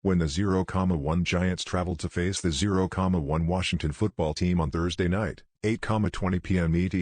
When the 0,1 Giants traveled to face the 0,1 Washington football team on Thursday night, 8:20 p.m. ET,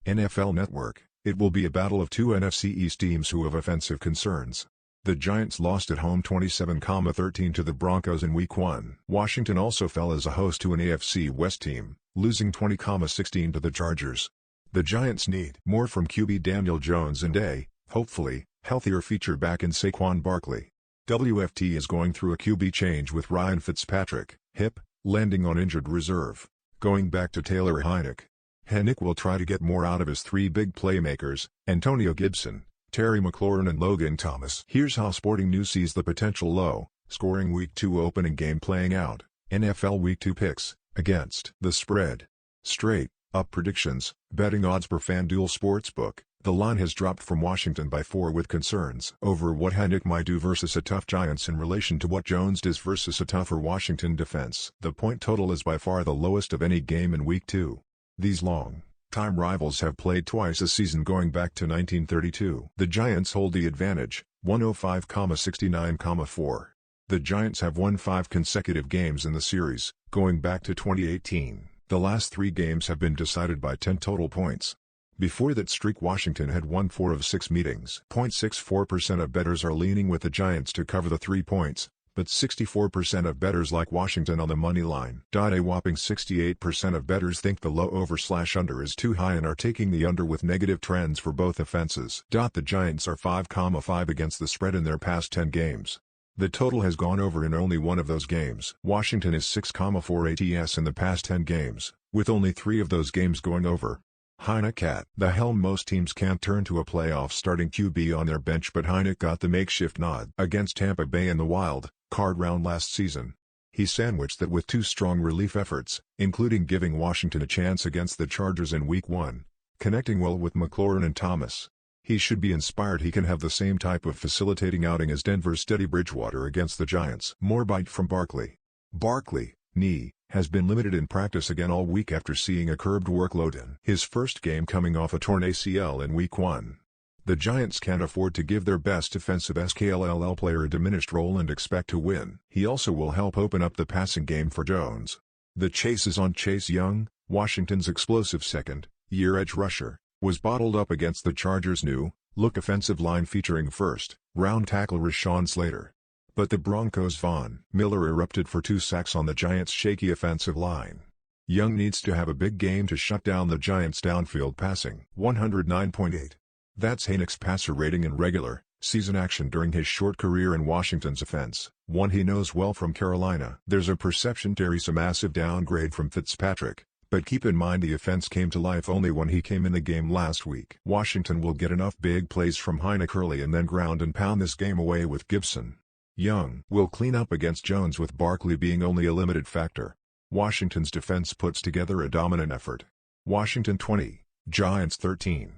NFL Network, it will be a battle of two NFC East teams who have offensive concerns. The Giants lost at home 27-13 to the Broncos in Week 1. Washington also fell as a host to an AFC West team, losing 20-16 to the Chargers. The Giants need more from QB Daniel Jones and a, hopefully, healthier feature back in Saquon Barkley. WFT is going through a QB change with Ryan Fitzpatrick, hip, landing on injured reserve, going back to Taylor Heinicke. Heinicke will try to get more out of his three big playmakers, Antonio Gibson, Terry McLaurin and Logan Thomas. Here's how Sporting News sees the potential low-scoring Week 2 opening game playing out. NFL Week 2 picks, against the spread. Straight-up predictions, betting odds per FanDuel Sportsbook. The line has dropped from Washington by 4 with concerns over what Heinicke might do versus a tough Giants in relation to what Jones does versus a tougher Washington defense. The point total is by far the lowest of any game in Week 2. These long-time rivals have played twice a season going back to 1932. The Giants hold the advantage, 105-69-4. The Giants have won 5 consecutive games in the series, going back to 2018. The last 3 games have been decided by 10 total points. Before that streak, Washington had won 4 of 6 meetings. 0.64% of bettors are leaning with the Giants to cover the 3 points, but 64% of bettors like Washington on the money line. A whopping 68% of bettors think the low over/under is too high and are taking the under with negative trends for both offenses. The Giants are 5,5 against the spread in their past 10 games. The total has gone over in only one of those games. Washington is 6,4 ATS in the past 10 games, with only 3 of those games going over. Heinicke at the helm. Most teams can't turn to a playoff starting QB on their bench, but Heinicke got the makeshift nod against Tampa Bay in the wild card round last season. He sandwiched that with 2 strong relief efforts, including giving Washington a chance against the Chargers in Week 1, connecting well with McLaurin and Thomas. He should be inspired he can have the same type of facilitating outing as Denver's Teddy Bridgewater against the Giants. More bite from Barkley. Barkley, knee, has been limited in practice again all week after seeing a curbed workload in his first game coming off a torn ACL in Week 1. The Giants can't afford to give their best defensive SKLL player a diminished role and expect to win. He also will help open up the passing game for Jones. The chase is on. Chase Young, Washington's explosive second-year edge rusher, was bottled up against the Chargers' new-look offensive line featuring first-round tackle Rashawn Slater. But the Broncos' Von Miller erupted for 2 sacks on the Giants' shaky offensive line. Young needs to have a big game to shut down the Giants' downfield passing. 109.8. That's Heinicke's passer rating in regular season action during his short career in Washington's offense, one he knows well from Carolina. There's a perception Terry's a massive downgrade from Fitzpatrick, but keep in mind the offense came to life only when he came in the game last week. Washington will get enough big plays from Heinicke early and then ground and pound this game away with Gibson. Young will clean up against Jones with Barkley being only a limited factor. Washington's defense puts together a dominant effort. Washington 20, Giants 13.